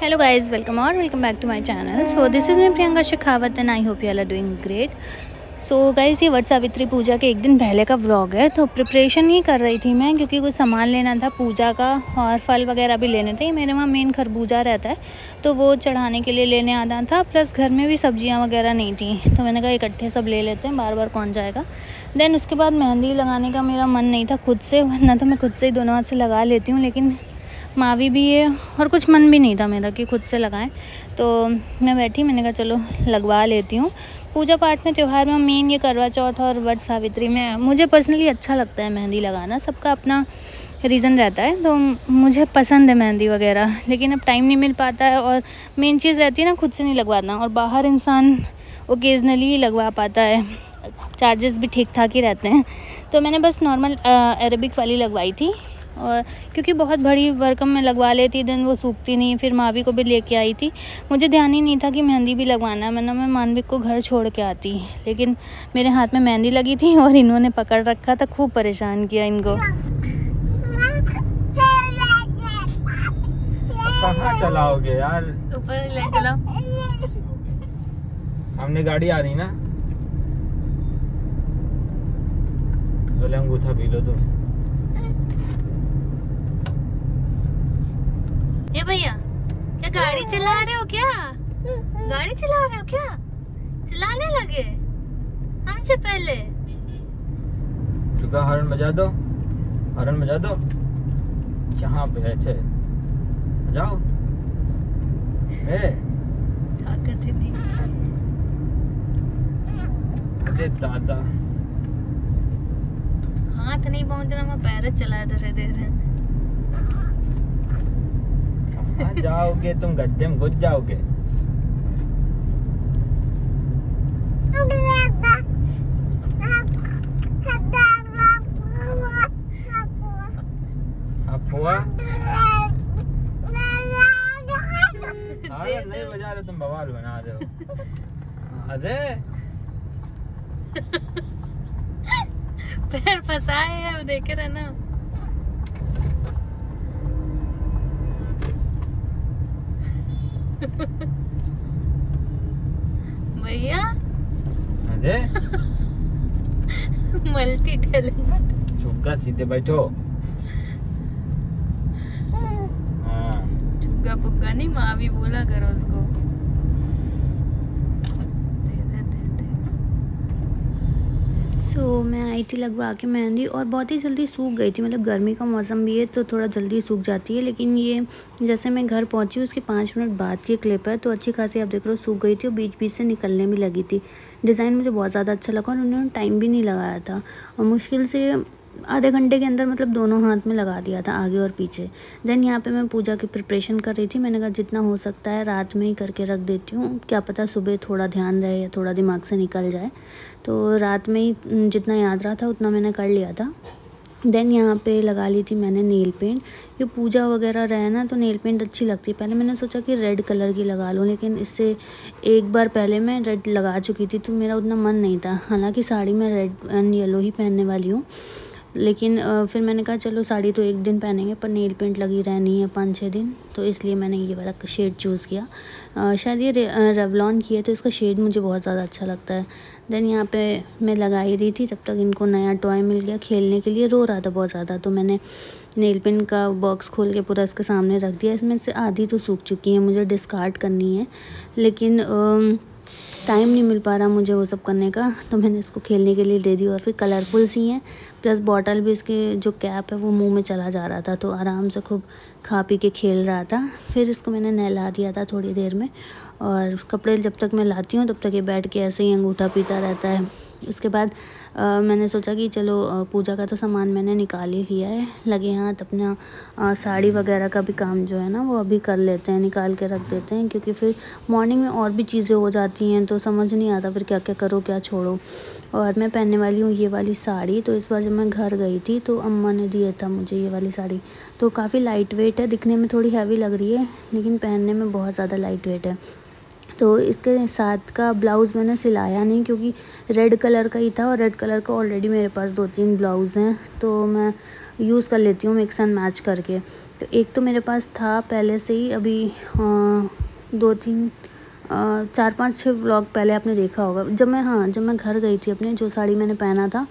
Hello guys, welcome back to my channel. So this is me Priyanka Shekhawat and I hope you all are doing great. So guys, ये वट सावित्री पूजा के एक दिन पहले का vlog है। तो प्रिपरेशन ही कर रही थी मैं, क्योंकि कुछ सामान लेना था पूजा का और फल वगैरह भी लेने थे। मेरे वहाँ मेन खरबूजा रहता है तो वो चढ़ाने के लिए लेने आना था, प्लस घर में भी सब्जियाँ वगैरह नहीं थी तो मैंने कहा इकट्ठे सब ले लेते हैं, बार बार कौन जाएगा। देन उसके बाद मेहंदी लगाने का मेरा मन नहीं था खुद से, वरना तो मैं खुद से ही दोनों हाथ से लगा लेती हूँ, लेकिन मावी भी है और कुछ मन भी नहीं था मेरा कि खुद से लगाएं। तो मैं बैठी, मैंने कहा चलो लगवा लेती हूँ। पूजा पाठ में, त्यौहार में मेन ये करवा चौथ और वट सावित्री में मुझे पर्सनली अच्छा लगता है मेहंदी लगाना। सबका अपना रीज़न रहता है, तो मुझे पसंद है मेहंदी वगैरह, लेकिन अब टाइम नहीं मिल पाता है और मेन चीज़ रहती है ना खुद से नहीं लगवाना, और बाहर इंसान ओकेजनली ही लगवा पाता है, चार्जेस भी ठीक ठाक ही रहते हैं। तो मैंने बस नॉर्मल अरेबिक वाली लगवाई थी, और क्योंकि बहुत बड़ी वर्कम में लगवा लेती देन वो सूखती नहीं। फिर मावी को भी लेके आई थी, मुझे ध्यान ही नहीं था कि मेहंदी भी लगवाना है, वरना मैं मानविक को घर छोड़ के आती। लेकिन मेरे हाथ में मेहंदी लगी थी और इन्होंने पकड़ रखा था, खूब परेशान किया इनको। कहाँ चलाओगे यार? ऊपर ले चलो, सामने गाड़ी आ रही ना। बोले अंगूठा पी लो तुम। ये भैया क्या गाड़ी चला रहे हो क्या? गाड़ी चला रहे हो क्या? चलाने लगे हमसे पहले। तो का हॉर्न बजा दो, हॉर्न बजा दो। यहाँ पे है, जाओ। ताकत है नहीं। अरे दादा, हाथ नहीं पहुंच रहा, मैं पैर चला धीरे धीरे। जाओगे तुम, गड्ढे में घुस जाओगे। नहीं बजा रहे तुम, बवाल बना रहे हो। अरे पैर फंसाए है, वो देखे रहना। भैया अरे मल्टी टैलेंट। चुपका सीधे बैठो। हाँ, चुपका पुक्का नहीं, माँ भी बोला करो उसको। मैं आई थी लगवा के मेहंदी, और बहुत ही जल्दी सूख गई थी। मतलब गर्मी का मौसम भी है तो थोड़ा जल्दी सूख जाती है, लेकिन ये जैसे मैं घर पहुंची उसके 5 मिनट बाद की क्लिप है, तो अच्छी खासी आप देख रहे हो सूख गई थी और बीच बीच से निकलने भी लगी थी। डिज़ाइन मुझे बहुत ज़्यादा अच्छा लगा और उन्होंने टाइम भी नहीं लगाया था, और मुश्किल से आधे घंटे के अंदर मतलब दोनों हाथ में लगा दिया था, आगे और पीछे। देन यहाँ पे मैं पूजा की प्रिपरेशन कर रही थी। मैंने कहा जितना हो सकता है रात में ही करके रख देती हूँ, क्या पता सुबह थोड़ा ध्यान रहे या थोड़ा दिमाग से निकल जाए। तो रात में ही जितना याद रहा था उतना मैंने कर लिया था। देन यहाँ पे लगा ली थी मैंने नेल पेंट। ये पूजा वगैरह रहे ना तो नेल पेंट अच्छी लगती है। पहले मैंने सोचा कि रेड कलर की लगा लूँ, लेकिन इससे एक बार पहले मैं रेड लगा चुकी थी तो मेरा उतना मन नहीं था। हालांकि साड़ी में रेड एंड येलो ही पहनने वाली हूँ, लेकिन फिर मैंने कहा चलो साड़ी तो एक दिन पहनेंगे पर नेल पेंट लगी रहनी है 5-6 दिन, तो इसलिए मैंने ये वाला शेड चूज़ किया। शायद ये रेवलॉन की है तो इसका शेड मुझे बहुत ज़्यादा अच्छा लगता है। देन यहाँ पे मैं लगा ही रही थी, तब तक इनको नया टॉय मिल गया खेलने के लिए। रो रहा था बहुत ज़्यादा, तो मैंने नेल पेंट का बॉक्स खोल के पूरा इसके सामने रख दिया। इसमें से आधी तो सूख चुकी है, मुझे डिस्कार्ड करनी है, लेकिन टाइम नहीं मिल पा रहा मुझे वो सब करने का, तो मैंने इसको खेलने के लिए दे दी। और फिर कलरफुल सी हैं, प्लस बॉटल भी इसके जो कैप है वो मुंह में चला जा रहा था, तो आराम से खूब खा पी के खेल रहा था। फिर इसको मैंने नहला दिया था थोड़ी देर में, और कपड़े जब तक मैं लाती हूँ तब तक ये बैठ के ऐसे ही अंगूठा पीता रहता है। उसके बाद मैंने सोचा कि चलो पूजा का तो सामान मैंने निकाल ही लिया है, लगे हाथ अपना साड़ी वगैरह का भी काम जो है ना वो अभी कर लेते हैं, निकाल के रख देते हैं, क्योंकि फिर मॉर्निंग में और भी चीज़ें हो जाती हैं तो समझ नहीं आता फिर क्या क्या करो क्या छोड़ो। और मैं पहनने वाली हूँ ये वाली साड़ी, तो इस बार जब मैं घर गई थी तो अम्मा ने दिया था मुझे ये वाली साड़ी। तो काफ़ी लाइट वेट है, दिखने में थोड़ी हैवी लग रही है लेकिन पहनने में बहुत ज़्यादा लाइट वेट है। तो इसके साथ का ब्लाउज़ मैंने सिलाया नहीं क्योंकि रेड कलर का ही था और रेड कलर का ऑलरेडी मेरे पास 2-3 ब्लाउज़ हैं, तो मैं यूज़ कर लेती हूँ मिक्स एंड मैच करके। तो एक तो मेरे पास था पहले से ही, अभी 2-3 4-5-6 व्लॉग पहले आपने देखा होगा। जब मैं घर गई थी अपने, जो साड़ी मैंने पहना था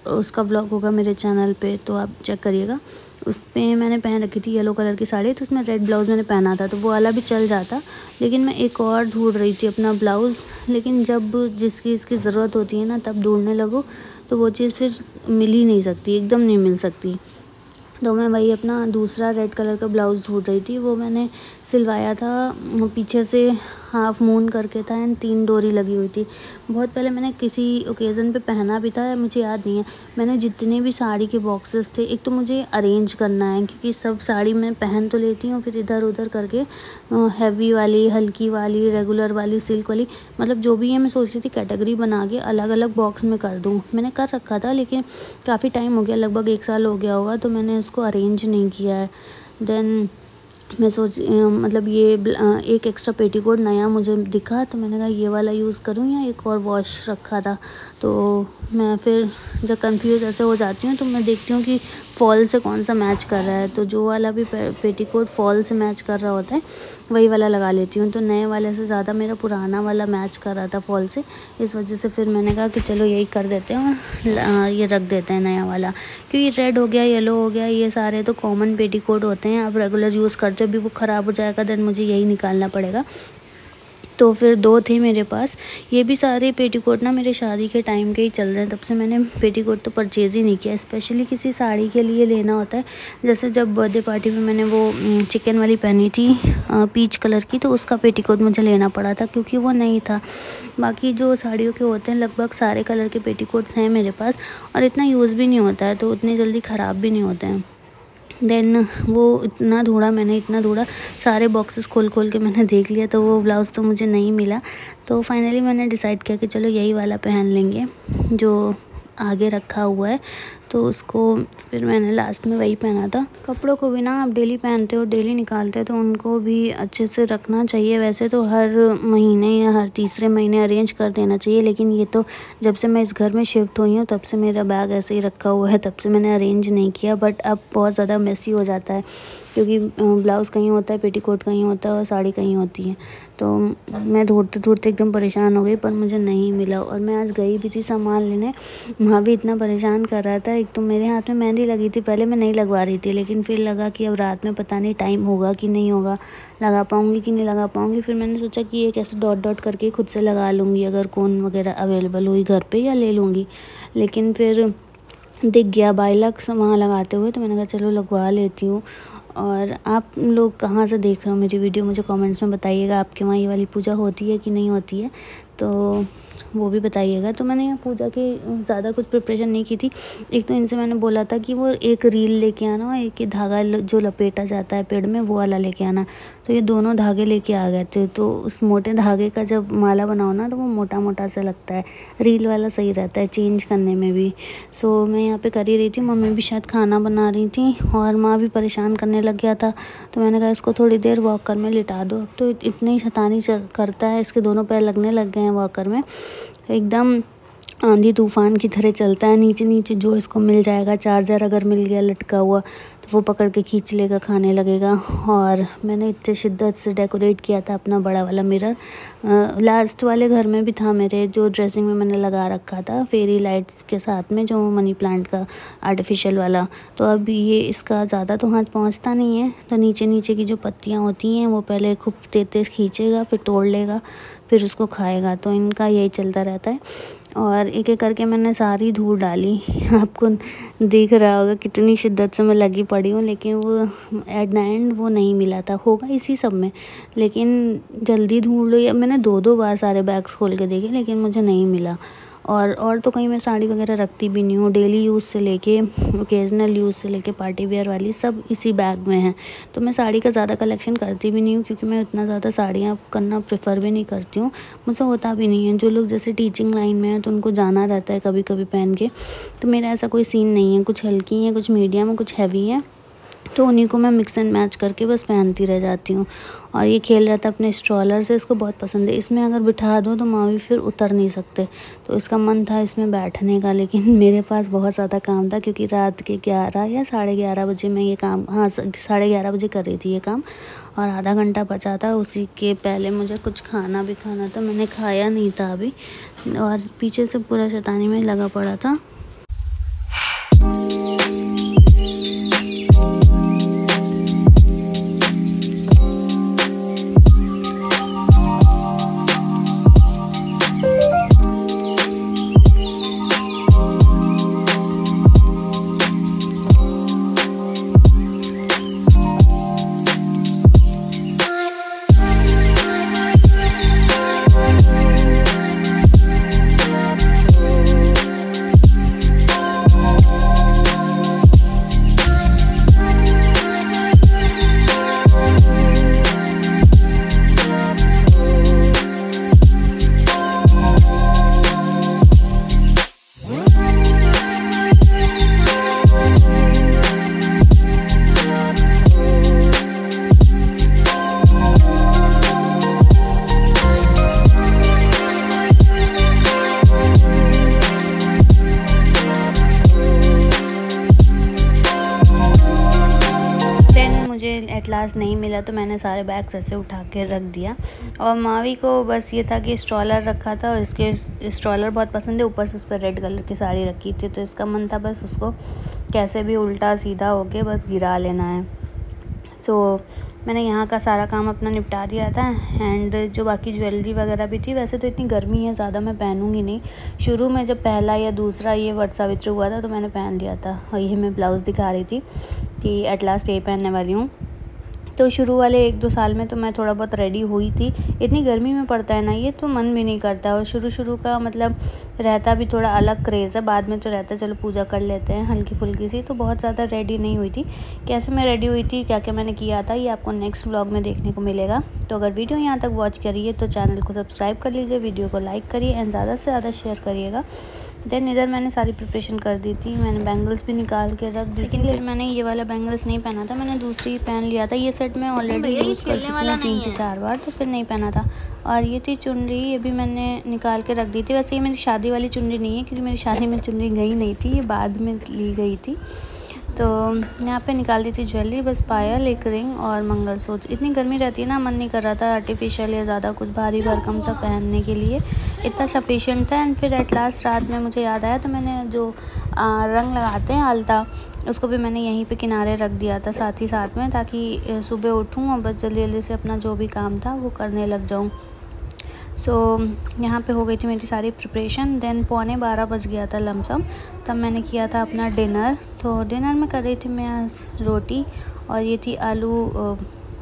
उसका व्लॉग होगा मेरे चैनल पे, तो आप चेक करिएगा। उस पे मैंने पहन रखी थी येलो कलर की साड़ी, तो उसमें रेड ब्लाउज़ मैंने पहना था, तो वो वाला भी चल जाता। लेकिन मैं एक और ढूंढ रही थी अपना ब्लाउज़, लेकिन जब जिसकी इसकी ज़रूरत होती है ना तब ढूंढने लगो तो वो चीज़ फिर मिल ही नहीं सकती, एकदम नहीं मिल सकती। तो मैं वही अपना दूसरा रेड कलर का ब्लाउज़ ढूंढ रही थी। वो मैंने सिलवाया था, पीछे से हाफ मून करके था एंड 3 डोरी लगी हुई थी। बहुत पहले मैंने किसी ओकेज़न पे पहना भी था, मुझे याद नहीं है। मैंने जितने भी साड़ी के बॉक्सेस थे, एक तो मुझे अरेंज करना है क्योंकि सब साड़ी मैं पहन तो लेती हूँ, फिर इधर उधर करके हैवी वाली, हल्की वाली, रेगुलर वाली, सिल्क वाली, मतलब जो भी है मैं सोच रही थी कैटेगरी बना के अलग अलग बॉक्स में कर दूँ। मैंने कर रखा था लेकिन काफ़ी टाइम हो गया, लगभग 1 साल हो गया होगा, तो मैंने इसको अरेंज नहीं किया है। देन मैं मतलब ये एक एक्स्ट्रा पेटीकोट नया मुझे दिखा, तो मैंने कहा ये वाला यूज़ करूँ या एक और वॉश रखा था। तो मैं फिर जब कंफ्यूज ऐसे हो जाती हूँ तो मैं देखती हूँ कि फॉल से कौन सा मैच कर रहा है, तो जो वाला भी पेटीकोट फॉल से मैच कर रहा होता है वही वाला लगा लेती हूँ। तो नए वाले से ज़्यादा मेरा पुराना वाला मैच कर रहा था फॉल से, इस वजह से फिर मैंने कहा कि चलो यही कर देते हैं और ये रख देते हैं नया वाला, क्योंकि रेड हो गया, येलो हो गया, ये सारे तो कॉमन पेटीकोट होते हैं, आप रेगुलर यूज़ करते हो। अभी वो ख़राब हो जाएगा देन मुझे यही निकालना पड़ेगा। तो फिर 2 थे मेरे पास। ये भी सारे पेटीकोट ना मेरे शादी के टाइम के ही चल रहे हैं, तब से मैंने पेटीकोट तो परचेज़ ही नहीं किया। स्पेशली किसी साड़ी के लिए लेना होता है, जैसे जब बर्थडे पार्टी में मैंने वो चिकन वाली पहनी थी पीच कलर की, तो उसका पेटीकोट मुझे लेना पड़ा था क्योंकि वो नहीं था। बाकी जो साड़ियों के होते हैं लगभग सारे कलर के पेटीकोट्स हैं मेरे पास, और इतना यूज़ भी नहीं होता है, तो उतनी जल्दी ख़राब भी नहीं होते हैं। देन वो इतना ढूंढा, सारे बॉक्सेस खोल के मैंने देख लिया, तो वो ब्लाउज़ तो मुझे नहीं मिला। तो फाइनली मैंने डिसाइड किया कि चलो यही वाला पहन लेंगे जो आगे रखा हुआ है, तो उसको फिर मैंने लास्ट में वही पहना था। कपड़ों को भी ना आप डेली पहनते हो, डेली निकालते हो, तो उनको भी अच्छे से रखना चाहिए। वैसे तो हर महीने या हर तीसरे महीने अरेंज कर देना चाहिए, लेकिन ये तो जब से मैं इस घर में शिफ्ट हुई हूँ तब से मेरा बैग ऐसे ही रखा हुआ है, तब से मैंने अरेंज नहीं किया। बट अब बहुत ज़्यादा मेसी हो जाता है क्योंकि ब्लाउज़ कहीं होता है, पेटीकोट कहीं होता है और साड़ी कहीं होती है। तो मैं ढूंढते एकदम परेशान हो गई, पर मुझे नहीं मिला। और मैं आज गई भी थी सामान लेने, वहाँ भी इतना परेशान कर रहा था। एक तो मेरे हाथ में मेहंदी लगी थी, पहले मैं नहीं लगवा रही थी, लेकिन फिर लगा कि अब रात में पता नहीं टाइम होगा कि नहीं होगा, लगा पाऊँगी कि नहीं लगा पाऊँगी। फिर मैंने सोचा कि एक ऐसे डॉट डॉट करके खुद से लगा लूँगी अगर कोन वगैरह अवेलेबल हुई घर पे, या ले लूँगी। लेकिन फिर दिख गया बाई लक वहाँ लगाते हुए, तो मैंने कहा चलो लगवा लेती हूँ। और आप लोग कहाँ से देख रहे हो मेरी वीडियो, मुझे कमेंट्स में बताइएगा। आपके वहाँ ये वाली पूजा होती है कि नहीं होती है, तो वो भी बताइएगा। तो मैंने यहाँ पूजा की ज़्यादा कुछ प्रिपरेशन नहीं की थी। एक तो इनसे मैंने बोला था कि वो एक रील लेके आना, एक धागा जो लपेटा जाता है पेड़ में वो वाला लेके आना, तो ये दोनों धागे लेके आ गए थे। तो उस मोटे धागे का जब माला बनाओ ना तो वो मोटा मोटा सा लगता है, रील वाला सही रहता है चेंज करने में भी। सो मैं यहाँ पे कर ही रही थी, मम्मी भी शायद खाना बना रही थी और माँ भी परेशान करने लग गया था। तो मैंने कहा इसको थोड़ी देर वॉकर में लिटा दो। तो इतनी शैतानी करता है, इसके दोनों पैर लगने लग गए हैं वॉकर में, एकदम आंधी तूफान की तरह चलता है। नीचे नीचे जो इसको मिल जाएगा, चार्जर अगर मिल गया लटका हुआ तो वो पकड़ के खींच लेगा, खाने लगेगा। और मैंने इतने शिद्दत से डेकोरेट किया था अपना बड़ा वाला मिरर। लास्ट वाले घर में भी था मेरे, जो ड्रेसिंग में मैंने लगा रखा था फेरी लाइट्स के साथ में, जो मनी प्लांट का आर्टिफिशियल वाला। तो अब ये इसका ज़्यादा तो हाथ पहुँचता नहीं है, तो नीचे नीचे की जो पत्तियाँ होती हैं वो पहले खूब तेज खींचेगा, फिर तोड़ लेगा, फिर उसको खाएगा। तो इनका यही चलता रहता है। और एक एक करके मैंने सारी धूल डाली। आपको दिख रहा होगा कितनी शिद्दत से मैं लगी पड़ी हूँ, लेकिन वो एट द एंड वो नहीं मिला था। होगा इसी सब में, लेकिन जल्दी ढूंढ लो। या मैंने 2-2 बार सारे बैग्स खोल के देखे, लेकिन मुझे नहीं मिला। और तो कहीं मैं साड़ी वगैरह रखती भी नहीं हूँ। डेली यूज़ से लेके ओकेजनल यूज़ से लेके पार्टी वेयर वाली सब इसी बैग में है। तो मैं साड़ी का ज़्यादा कलेक्शन करती भी नहीं हूँ, क्योंकि मैं उतना ज़्यादा साड़ियाँ करना प्रेफर भी नहीं करती हूँ, मुझसे होता भी नहीं है। जो लोग जैसे टीचिंग लाइन में है तो उनको जाना रहता है कभी कभी पहन के, तो मेरा ऐसा कोई सीन नहीं है। कुछ हल्की हैं, कुछ मीडियम, कुछ हैवी हैं। तो उन्हीं को मैं मिक्स एंड मैच करके बस पहनती रह जाती हूँ। और ये खेल रहा था अपने स्ट्रॉलर से, इसको बहुत पसंद है। इसमें अगर बिठा दो तो मावी फिर उतर नहीं सकते, तो इसका मन था इसमें बैठने का, लेकिन मेरे पास बहुत ज़्यादा काम था क्योंकि रात के 11 या 11:30 बजे मैं ये काम 11:30 बजे कर रही थी ये काम, और आधा घंटा बचा था। उसी के पहले मुझे कुछ खाना भी खाना था, मैंने खाया नहीं था अभी, और पीछे से पूरा शैतानी में लगा पड़ा था। एट लास्ट नहीं मिला तो मैंने सारे बैग्स ऐसे उठा के रख दिया। और मावी को बस ये था कि स्ट्रॉलर रखा था, और इसके स्ट्रॉलर बहुत पसंद है, ऊपर से उस पर रेड कलर की साड़ी रखी थी, तो इसका मन था बस उसको कैसे भी उल्टा सीधा होके बस गिरा लेना है। तो मैंने यहाँ का सारा काम अपना निपटा दिया था। एंड जो बाकी ज्वेलरी वगैरह भी थी, वैसे तो इतनी गर्मी है ज़्यादा मैं पहनूंगी नहीं, शुरू में जब पहला या दूसरा ये वट सावित्री हुआ था तो मैंने पहन लिया था, और यही मैं ब्लाउज़ दिखा रही थी कि एट लास्ट यही पहनने वाली हूँ। तो शुरू वाले 1-2 साल में तो मैं थोड़ा बहुत रेडी हुई थी, इतनी गर्मी में पड़ता है ना ये, तो मन भी नहीं करता, और शुरू का मतलब रहता भी थोड़ा अलग क्रेज़ है, बाद में तो रहता है चलो पूजा कर लेते हैं हल्की फुल्की सी। तो बहुत ज़्यादा रेडी नहीं हुई थी। कैसे मैं रेडी हुई थी, क्या क्या मैंने किया था, ये आपको नेक्स्ट व्लॉग में देखने को मिलेगा। तो अगर वीडियो यहाँ तक वॉच करिए तो चैनल को सब्सक्राइब कर लीजिए, वीडियो को लाइक करिए एंड ज़्यादा से ज़्यादा शेयर करिएगा। देन इधर मैंने सारी प्रिपरेशन कर दी थी, मैंने बैंगल्स भी निकाल के रख दी, लेकिन फिर मैंने ये वाला बैंगल्स नहीं पहना था, मैंने दूसरी पहन लिया था। ये सेट मैं ऑलरेडी यूज़ कर चुकी हूँ 3 से 4 बार, तो फिर नहीं पहना था। और ये थी चुनरी, ये भी मैंने निकाल के रख दी थी। वैसे ये मेरी शादी वाली चुनरी नहीं है, क्योंकि मेरी शादी में चुनरी गई नहीं थी, ये बाद में ली गई थी। तो यहाँ पे निकाल दी थी ज्वेलरी, बस पायल, एक रिंग और मंगलसूत्र। इतनी गर्मी रहती है ना, मन नहीं कर रहा था आर्टिफिशियल या ज़्यादा कुछ भारी भरकम सा पहनने के लिए, इतना सफिशिएंट था। एंड फिर एट लास्ट रात में मुझे याद आया, तो मैंने जो रंग लगाते हैं आलता, उसको भी मैंने यहीं पे किनारे रख दिया था साथ ही साथ में, ताकि सुबह उठूँ और बस जल्दी जल्दी से अपना जो भी काम था वो करने लग जाऊँ। सो यहाँ पे हो गई थी मेरी सारी प्रिपरेशन। देन 11:15 बज गया था लमसम, तब मैंने किया था अपना डिनर। तो डिनर में कर रही थी मैं आज रोटी, और ये थी आलू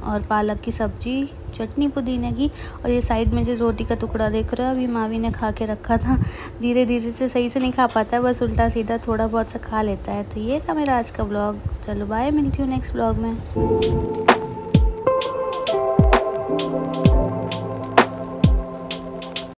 और पालक की सब्ज़ी, चटनी पुदीने की। और ये साइड में जो रोटी का टुकड़ा देख रहे हो, अभी मावी ने खा के रखा था। धीरे धीरे से सही से नहीं खा पाता है, बस उल्टा सीधा थोड़ा बहुत सा खा लेता है। तो ये था मेरा आज का ब्लॉग। चलो बाय, मिलती हूँ नेक्स्ट ब्लॉग में।